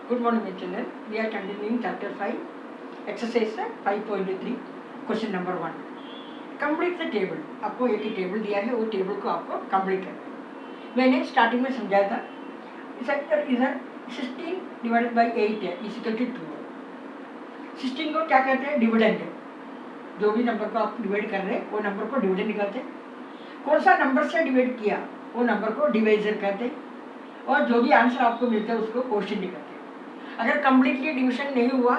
Good morning, my children. We are continuing chapter 5, exercise 5.3, question number 1. Complete the table. आपको एक table दिया है, वो टेबल को आपको कंप्लीट करना है. मैंने स्टार्टिंग में समझाया था इधर 16 डिवाइडेड बाई 8 है इज इक्वल टू 2. 16 को क्या कहते हैं? डिविडेंड है. जो भी नंबर को आप डिवाइड कर रहे हैं वो नंबर को डिविडेंड कहते हैं. कौन सा नंबर से डिवाइड किया वो नंबर को डिवाइजर कहते हैं. और जो भी आंसर आपको मिलता है उसको क्वेश्चन कहते हैं. अगर कंप्लीटली डिवीजन नहीं हुआ,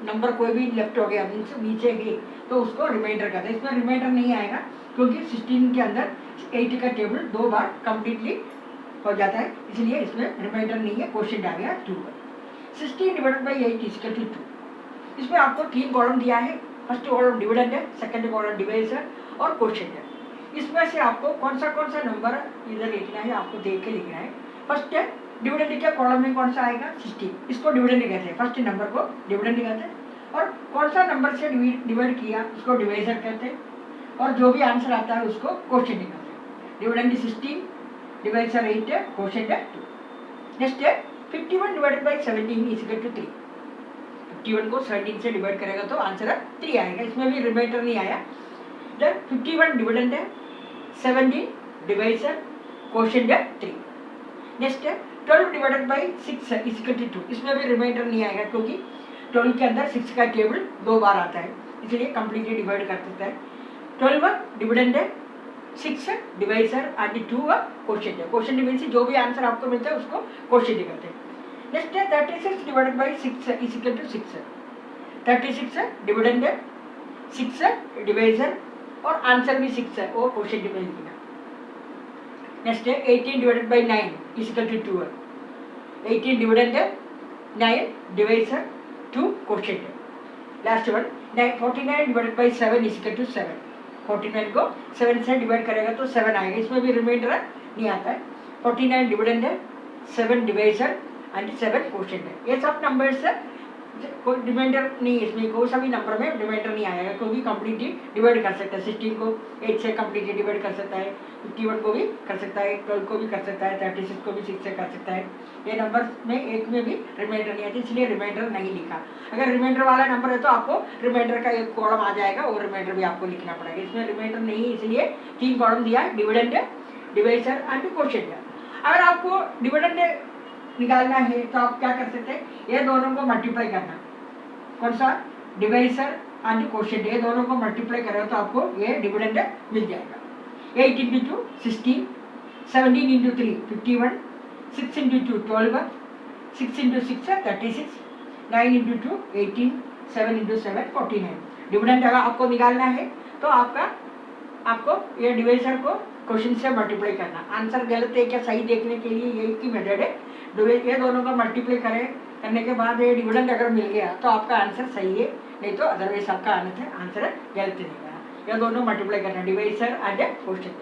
नंबर कोई भी लेफ्ट हो गया मीन्स नीचे गई, तो उसको रिमाइंडर कहते हैं. इसमें रिमाइंडर नहीं आएगा क्योंकि 16 के अंदर 8 का टेबल 2 बार कंप्लीटली हो जाता है, इसलिए इसमें रिमाइंडर नहीं है. क्वेश्चन आ गया 2. 16 divided by 8 is equal to 2. इसमें आपको 3 कॉलम दिया है. फर्स्ट कॉलम डिविडेंड है, सेकंड कॉलम डिवाइजर और क्वेश्चन है. इसमें से आपको कौन सा नंबर इधर लिखना है, आपको देख के लिखना है. फर्स्ट है डिविडेंड क्या कॉलम में कौन सा आएगा? 16. इसको डिविडेंड कहते हैं. फर्स्ट नंबर को डिविडेंड कहते हैं. और कौन सा नंबर से डिवाइड किया उसको डिवाइजर कहते हैं. और जो भी आंसर आता है उसको क्वोशिएंट कहते हैं. डिविडेंड 16, डिवाइजर 8 है, क्वोशिएंट है 2. नेक्स्ट है 51 divided by 17 is equal to 3. 51 को 17 से डिवाइड करेगा तो आंसर 3 आएगा. इसमें भी रिमाइंडर नहीं आया. 51 डिविडेंड है, 17 डिवाइजर, क्वोशिएंट है 3. नेक्स्ट है 12 divided by 6 is equal to 2. इसमें भी रिमाइंडर नहीं आएगा क्योंकि 12 के अंदर 6 का टेबल 2 बार आता है, इसलिए कंप्लीटली डिवाइड कर सकता है. 12 डिविडेंड है, 6 डिवाइजर एंड 2 क्वोशिएंट है. क्वोशिएंट मींस जो भी आंसर आपको मिलता है उसको क्वोशिएंट कहते हैं. नेक्स्ट है 36 divided by 6 is equal to 6. 36 dividend है, 6 डिवाइजर और आंसर भी 6 है, वो क्वोशिएंट में लिखना. नेक्स्ट है 18 divided by 9 is equal to 2. 18 dividend है, 9 डिवाइजर, 2 क्वोशिएंट है. Last one 49 divided by 7 is equal to 7. 49 को 7 से डिवाइड करेगा तो 7 आएगा. इसमें भी रिमाइंडर नहीं आता है. 49 डिविडेंड है, 7 डिवाइजर एंड 7 क्वोशिएंट है. ये सब नंबर्स है, कोई रिमाइंडर नहीं है. इसमें कोई सा भी नंबर में रिमाइंडर नहीं आएगा क्योंकि कंप्लीटली डिवाइड कर सकता है. 16 को 8 से कंप्लीटली डिवाइड कर सकता है, 51 को भी कर सकता है, 12 को भी कर सकता है, 36 को भी 6 से कर सकता है. ये नंबर में एक में भी रिमाइंडर नहीं आती, इसलिए रिमाइंडर नहीं लिखा. अगर रिमाइंडर वाला नंबर है तो आपको रिमाइंडर का एक कॉलम आ जाएगा, वो रिमाइंडर भी आपको लिखना पड़ेगा. इसमें रिमाइंडर नहीं है इसलिए 3 कॉलम दिया है, डिविडेंड है, डिवाइजर एंड क्वोशिएंट है. अगर आपको डिविडेंड निकालना है तो आप क्या कर सकते हैं? ये दोनों को मल्टीप्लाई करना. कौन सा? Divisor and quotient. ये दोनों को मल्टीप्लाई करेगा तो आपको ये डिविडेंड मिल जाएगा. 8 into 2 16, 17 into 3 51, 6 into 2 12, 6 into 6 36, 9 into 2 18, 7 into 7 49. Dividend अगर आपको निकालना है तो आपको ये डिवाइजर को क्वेश्चन से मल्टीप्लाई करना. आंसर गलत है क्या सही देखने के लिए यही की मेथड है. ये दोनों का मल्टीप्लाई करने के बाद ये डिविडेंड अगर मिल गया तो आपका आंसर सही है, नहीं तो अदरवाइज आपका आंसर गलत निकलेगा. ये दोनों मल्टीप्लाई करना, डिवाइजर एंड क्वोशिएंट.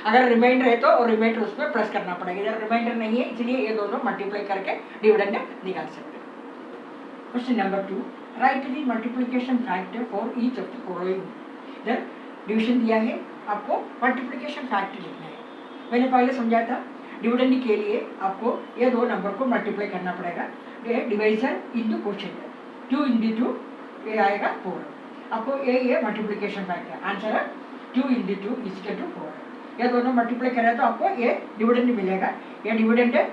अगर रिमाइंडर है तो रिमाइंडर उसमें प्लस करना पड़ेगा. इधर रिमाइंडर नहीं है इसलिए ये दोनों मल्टीप्लाई करके डिविडेंड निकाल सकते हैं. Question number 2, right the multiplication factor for each of the following. इधर डिवीजन दिया है, आपको मल्टीप्लिकेशन फैक्टर लिखना है. मैंने पहले समझाया था डिविडेंड के लिए आपको ये 2 नंबर को मल्टीप्लाई करना पड़ेगा. ये डिवाइजर इंटू क्वोशिएंट है. 2 इंटू 2 ये आएगा 4. आपको ये मल्टीप्लिकेशन फैक्टर आंसर है 2 इंटू 2 इज इक्वल टू 4. ये दोनों मल्टीप्लाई करें तो आपको ये डिविडेंड मिलेगा. ये डिविडेंड है,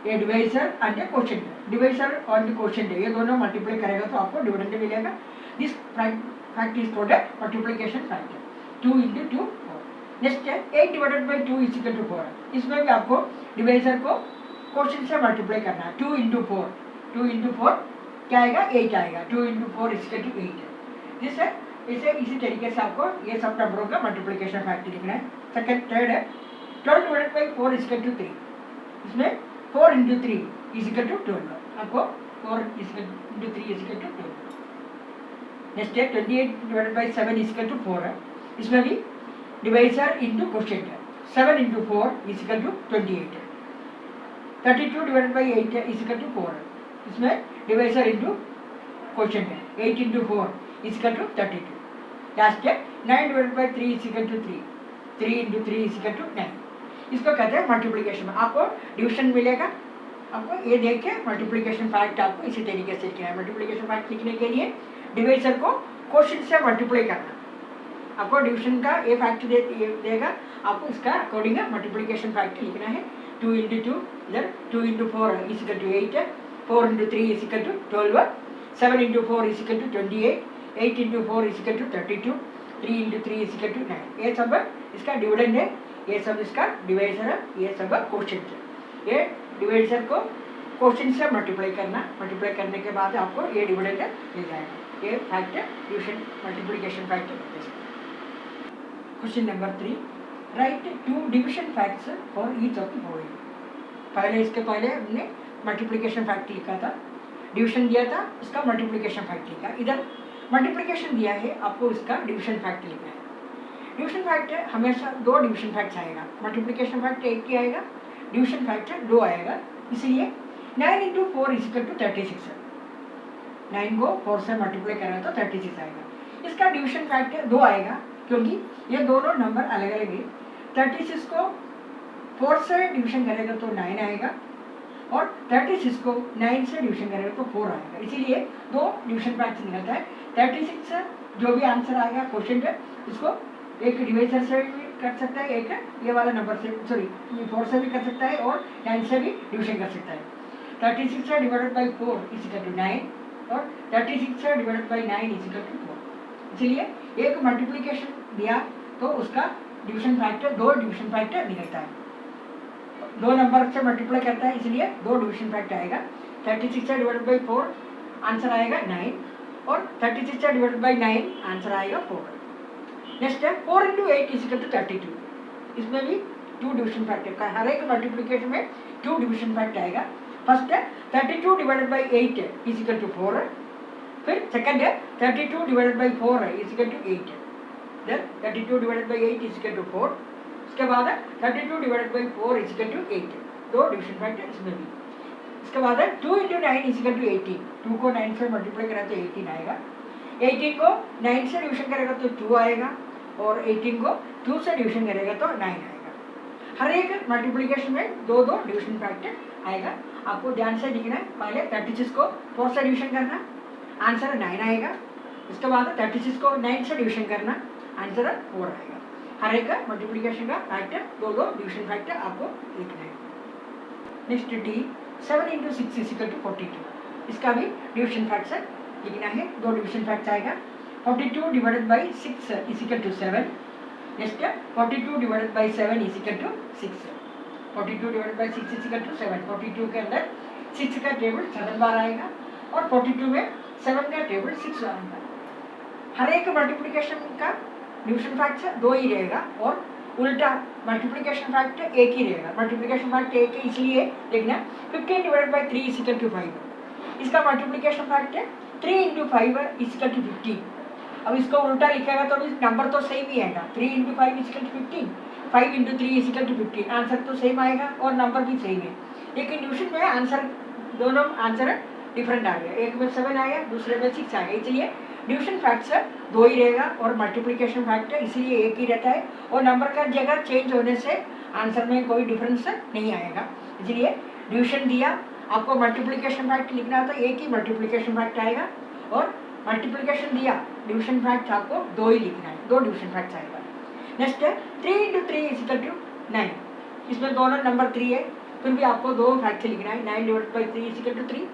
ये डिवाइजर एंड क्वोशिएंट है. डिवाइजर और क्वोशिएंट है, ये दोनों मल्टीप्लाई करेगा तो आपको डिविडेंड मिलेगा. This fact is called multiplication factor. 2 into 2 4. Next है 8 divided by 2 is equal to 4. इसमें भी आपको डिवाइजर को क्वोशिएंट से मल्टीप्लाई करना है. 2 इंटू 4, 2 इंटू 4 क्या आएगा? 8 आएगा. 2 into 4 is equal to 8. This है इसी तरीके से आपको ये सब नंबरों का मल्टीप्लिकेशन फैक्टर लिखना है. थर्ड है 12 divided by 4 is equal to 3. इसमें 4 इंटू 3 इज इक्वल टू 12. आपको 4 into 3 is equal to 12. Next है 28 divided by 7 is equal to 4 है. इसमें भी डिवाइजर इंटू क्वोशिएंट है. 7 इंटू 4 इज इक्वल टू 28 है. 32 डिवाइडेड बाई 8 है इज इक्वल टू 4 है. इसमें डिवाइजर इंटू क्वोशिएंट है. 8 into 4 is equal to 32. Last है 9 divided by 3 is equal to 3. 3 into 3 is equal to 9. इसको कहते हैं मल्टीप्लिकेशन. आपको डिवीजन मिलेगा आपको ये देख के मल्टीप्लिकेशन फैक्ट आपको इसी तरीके से लिखना है। मल्टीप्लिकेशन फैक्ट लिखने के लिए डिवाइजर को क्वोशिएंट से मल्टीप्लाई करना। आपको डिवीजन का ये फैक्ट देगा, आपको इसका अकॉर्डिंग मल्टीप्लिकेशन फैक्ट लिखना है। 2 into 2 इधर 2 into 4 is equal to 8, 4 into 3 is equal to 12, 7 into 4 is equal to 28, 8 into 4 is equal to 32, 3 into 3 is equal to 9। ये सब इसका डिविडेंड है, ये सब इसका डिवाइजर है, ये सब क्वोशिएंट है। ये डिवाइजर को क्वोशिएंट से मल्टीप्लाई करना, मल्टीप्लाई करने के बाद आपको ये डिविडेंड मिल जाएगा। ये फैक्ट डिविजन मल्टीप्लिकेशन फैक्ट है। Question number 3, right 2 division facts for each of the following. पहले इसके पहले हमने मल्टीप्लिकेशन फैक्ट लिखा था, डिवीजन दिया था, उसका मल्टीप्लिकेशन फैक्ट लिखा। इधर मल्टीप्लिकेशन दिया है, आपको इसका डिवीजन फैक्ट लिखना है। डिवीजन फैक्ट हमेशा 2 डिवीजन फैक्ट्स आएगा। मल्टीप्लिकेशन फैक्ट 1 ही आएगा, डिवीजन फैक्ट 2 आएगा। इसलिए 9 into 4 is equal to 36 है। 9 को 4 से मल्टीप्लाई करें तो 36 आएगा। इसका डिवीजन फैक्ट 2 आएगा, क्योंकि ये दोनों नंबर अलग अलग है। 36 को 4 से डिवीजन करेगा तो 9 आएगा, और 36 को 9 से डिवीजन करेगा तो 4 आएगा। इसीलिए 2 डिवीजन फैक्ट्स निकलता है। 36 से जो भी आंसर आएगा क्वेश्चन है, इसको एक डिवाइजर से भी कर सकता है, एक ये वाला नंबर से, सॉरी 4 से भी कर सकता है, और 9 से भी डिवीजन कर सकता है। 36 से divided by 4 is equal to 9, और 36 से divided by 9 is equal to 4। इसलिए एक मल्टीप्लिकेशन दिया तो उसका डिवीजन फैक्टर 2 डिवीजन फैक्टर निकलता है। 2 नंबर से मल्टीप्लाई करता है, इसलिए 2 डिवीजन फैक्टर आएगा। 36 से डिवाइडेड बाई 4 आंसर आएगा 9, और 36 से डिवाइडेड बाई 9 आंसर आएगा 4। नेक्स्ट है 4 into 8 इज इक्वल टू 32। इसमें भी 2 डिवीजन फैक्टर का, हर एक मल्टीप्लिकेशन में 2 डिवीजन फैक्टर आएगा। फर्स्ट है 32 divided by 8 is equal to 4, फिर सेकंड है 32 divided by 4 is equal to 8, then 32 divided by 8 is equal to 4। उसके बाद है 32 divided by 4 is equal to 8, 2 division factor इसमें भी। इसके बाद है 2 into 9 इज इक्वल टू 18। 2 को 9 से मल्टीप्लाई करें तो 18 आएगा। 18 को 9 से डिवीजन करेगा तो 2 आएगा, और 18 को 2 से डिवीजन करेगा तो 9 आएगा। हर एक मल्टीप्लिकेशन में 2 डिवीजन फैक्टर आएगा। आपको ध्यान से लिखना है। पहले 36 को 4 से डिवीजन करना, आंसर 9 आएगा। उसके बाद 36 को 9 से डिवीजन करना, आंसर 4 आएगा। हर एक मल्टीप्लिकेशन का फैक्टर 2 डिवीजन फैक्टर आपको लिखना है। Next D 7 into 6 is equal to 42। इसका भी डिवीजन फैक्टर लिखना है। 2 डिवीजन फैक्टर आएगा। 42 divided by 6 is equal to 7। Next 42 divided by 7 is equal to 6। 42 divided by 6 is equal to 7। 42 के अंदर 6 का टेबल 7 बार आएगा, और 42 में 7 का टेबल 6 बार आएगा। हर एक मल्टीप्लिकेशन का डिवीजन फैक्टर 2 ही रहेगा, और उल्टा मल्टीप्लिकेशन फैक्टर 1 ही रहेगा। मल्टीप्लिकेशन फैक्टर 1 है, इसलिए देखना 15 divided by 3 is equal to 5। इसका multiplication factor 3 into 5 is equal to 15। अब इसको उल्टा लिखेगा तो नंबर तो सेम ही आएगा। 3 into 5 is equal to 15, 5 into 3 is equal to 15। Answer तो सेम आएगा और नंबर भी सेम है, लेकिन डिवीजन में आंसर दोनों आंसर डिफरेंट आ गया। एक में 7 आया, दूसरे में 6 आया। इसलिए डिवीजन फैक्टर 2 ही रहेगा, और मल्टीप्लिकेशन फैक्टर इसलिए 1 ही रहता है, और नंबर का जगह चेंज होने से आंसर में कोई डिफरेंस नहीं आएगा। इसलिए डिवीजन दिया, आपको मल्टीप्लिकेशन फैक्टर लिखना था, 1 ही मल्टीप्लिकेशन फैक्टर आएगा, और मल्टीप्लिकेशन दिया डिवीजन फैक्ट आपको 2 ही लिखना है, 2 डिवीजन फैक्ट आएगा। नेक्स्ट है 3 into 3 इज इक्वल टू 9। इसमें दोनों नंबर 3 है, फिर भी आपको 2 फैक्ट लिखना है। 9 divided by 3 is equal to 3,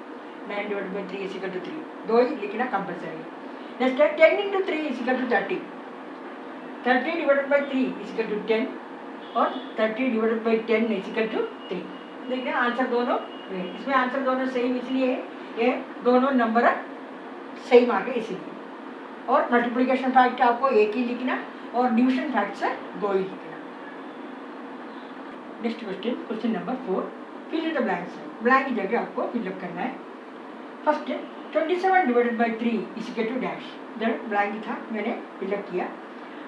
9 divided by 3 is equal to 3, 2 ही लिखना कंपल्सरी है। नेक्स्ट है 10 into 3 is equal to 30। 30 divided by 3 is equal to 10, और 30 divided by 10 is equal to 3। देखिए आंसर दोनों, इसमें आंसर दोनों सेम इसलिए है, ये दोनों नंबर सेम आ गए इसीलिए। और मल्टीप्लिकेशन फैक्ट आपको 1 ही लिखना, और डिवीजन फैक्ट से 2 ही लिखना। Next question, question number 4, fill in the blanks. Blank की जगह आपको फिलअप करना है। First 27 divided by 3 is equal to dash. इधर ब्लैंक था, मैंने फिलअप किया।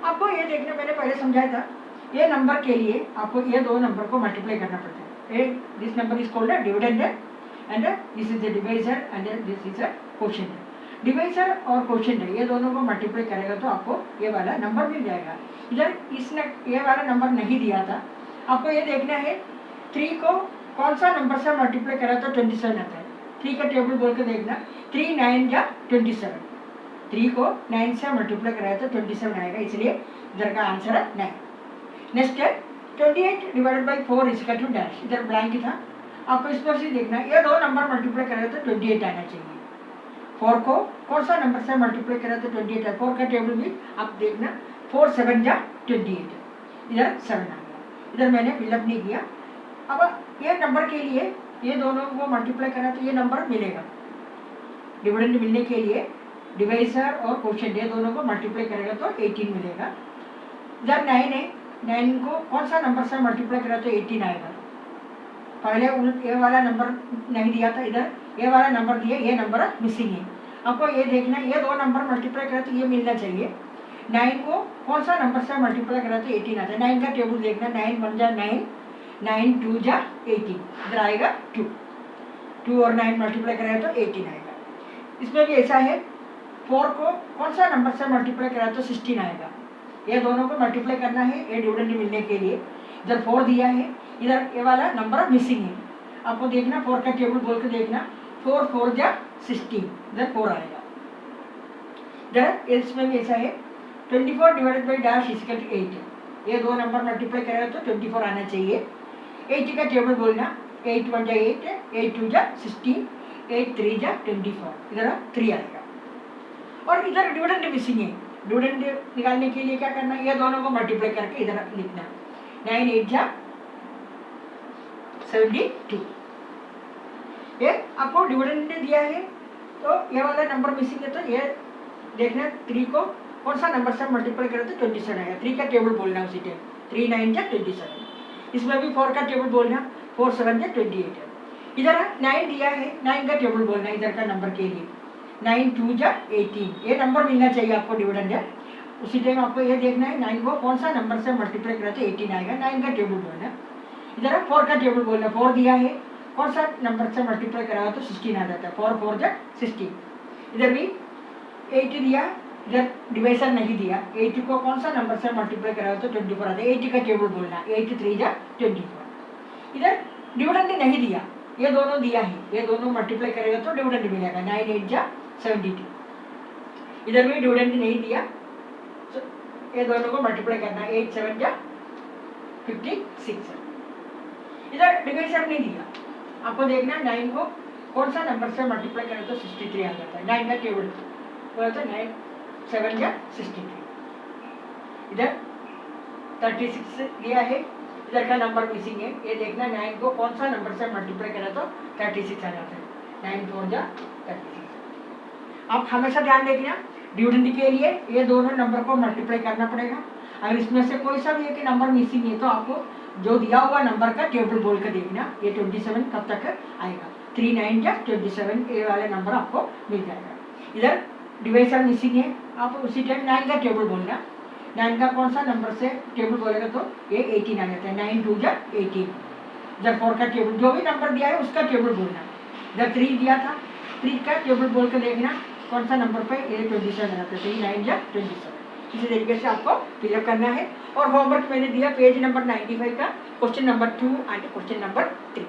आपको ये देखना, मैंने पहले समझाया था, ये नंबर के लिए आपको ये 2 नंबर को मल्टीप्लाई करना पड़ता है। This number is called dividend, and this is the divisor, and this is a quotient. Divisor और क्वोशिएंट ये दोनों को मल्टीप्लाई करेगा तो आपको ये वाला नंबर मिल जाएगा। इधर इसने ये वाला नंबर नहीं दिया था, आपको ये देखना है 3 को कौन सा नंबर से मल्टीप्लाई करा तो 27 आता है। 3 का टेबल बोल के देखना, 3 9 जा 27, 3 को 9 से मल्टीप्लाई कराया तो 27 आएगा, इसलिए इधर का आंसर है 9। नेक्स्ट है 28 divided by 4 equal to dash, इधर ब्लैंक था, आपको इस पर से देखना ये दो नंबर मल्टीप्लाई कराया तो 28 आना चाहिए। 4 को कौन सा नंबर से मल्टीप्लाई करा तो 28 है, 4 का टेबल भी आप देखना, 4 7 जा 28, इधर 7 आ गया, इधर मैंने फिलअप नहीं किया। अब ये नंबर के लिए ये दोनों को मल्टीप्लाई करा तो ये नंबर मिलेगा, डिविडेंड मिलने के लिए डिवाइजर और क्वोशिएंट ये दोनों को मल्टीप्लाई करेगा तो 18 मिलेगा। इधर 9 है, 9 को कौन सा नंबर से मल्टीप्लाई करा तो 18 आएगा। पहले ये वाला नंबर नहीं दिया था, इधर ये वाला नंबर दिया, ये नंबर मिसिंग है। आपको ये देखना, ये दो नंबर मल्टीप्लाई करा तो ये मिलना चाहिए। 9 को कौन सा नंबर से मल्टीप्लाई करा तो 18 आता है। 9 का टेबल देखना, 9 1 जा 9, 9 2 जा 18, इधर आएगा 2, 2 और 9 मल्टीप्लाई कराया तो 18 आएगा। इसमें भी ऐसा है, 4 को कौन सा नंबर से मल्टीप्लाई कराया तो 16 आएगा। ये दोनों को मल्टीप्लाई करना है ये डिविडेंड मिलने के लिए। इधर 4 दिया है, इधर ये वाला नंबर मिसिंग है, आपको देखना 4 का टेबल बोल के देखना, 4 4 जा 16, इधर 4 आएगा। इधर इसमें भी ऐसा है, 24 divided by dash equal to 8, ये दो नंबर मल्टीप्लाई करेगा तो 24 आना चाहिए। 8 का टेबल बोलना, 8 1 जा 8, 8 2 जा 16, 8 3 जा 24, इधर 3 आएगा। और इधर डिविडेंड मिसिंग है, डिविडेंड निकालने के लिए क्या करना है, ये दोनों को मल्टीप्लाई करके इधर लिखना, 9 8 जा 72। ये आपको डिविडेंड दिया है तो ये वाला नंबर मिसिंग है, तो ये देखना 3 को कौन सा नंबर से मल्टीप्लाई करें तो 27 आएगा। 3 का टेबल बोलना उसी टाइम, 3 9 जा 27। इसमें भी 4 का टेबल बोलना, 4 7 जा 28 है। इधर 9 दिया है, 9 का टेबल बोलना इधर का नंबर के लिए, 9 2 जा 18, ये नंबर मिलना चाहिए आपको डिविडेंड है। उसी टाइम आपको ये देखना है 9 को कौन सा नंबर से मल्टीप्लाई करें तो 18 आएगा, 9 का टेबल बोलना। इधर 4 का टेबल बोलना, 4 दिया है, कौन सा नंबर से मल्टीप्लाई करा तो 16 आ जाता है, 4 4 जा 16। इधर भी 8 दिया, इधर डिवाइजर नहीं दिया, 8 को कौन सा नंबर से मल्टीप्लाई करा तो 24 आता है, 8 का टेबल बोलना, 8 3 जा 24। इधर डिविडेंड नहीं दिया, ये दोनों दिया है, ये दोनों मल्टीप्लाई करेगा तो डिविडेंड मिलेगा, 9 8 जा 72। इधर भी डिविडेंड नहीं दिया, तो ये दोनों को मल्टीप्लाई करना, 8 7 जा 56। इधर डिवाइजर नहीं दिया, आपको देखना 9 को कौन सा नंबर से मल्टीप्लाई करें तो 63 आ जाता है, 9 का टेबल बोला तो 9 7 जा 63। इधर 36 दिया है, इधर का नंबर मिसिंग है, ये देखना 9 को कौन सा नंबर से मल्टीप्लाई करें तो 36 आ जाता है, 9 4 जा 36। आप हमेशा ध्यान देखना, डिविडेंड के लिए ये दोनों नंबर को मल्टीप्लाई करना पड़ेगा। अगर इसमें से कोई सा भी एक नंबर मिसिंग है तो आपको जो दिया हुआ नंबर का टेबल बोल कर देखना, ये 27 कब तक आएगा, 3 9 जा 27, ये वाला नंबर आपको मिल जाएगा। इधर डिवाइजर मिसिंग है, आप उसी टाइम 9 का टेबल बोलना, 9 का कौन सा नंबर से टेबल बोलेगा तो ये 18 आ जाता है, 9 2 जा 18। इधर 4 का टेबल, जो भी नंबर दिया है उसका टेबल बोलना। इधर 3 दिया था, 3 का टेबल बोल कर देखना कौन सा नंबर पे, ये 27 आ जाता है, 3 9 जा 27। इसी तरीके से आपको फिलअप करना है। और होमवर्क मैंने दिया पेज नंबर 95 का question number 2 and question number 3।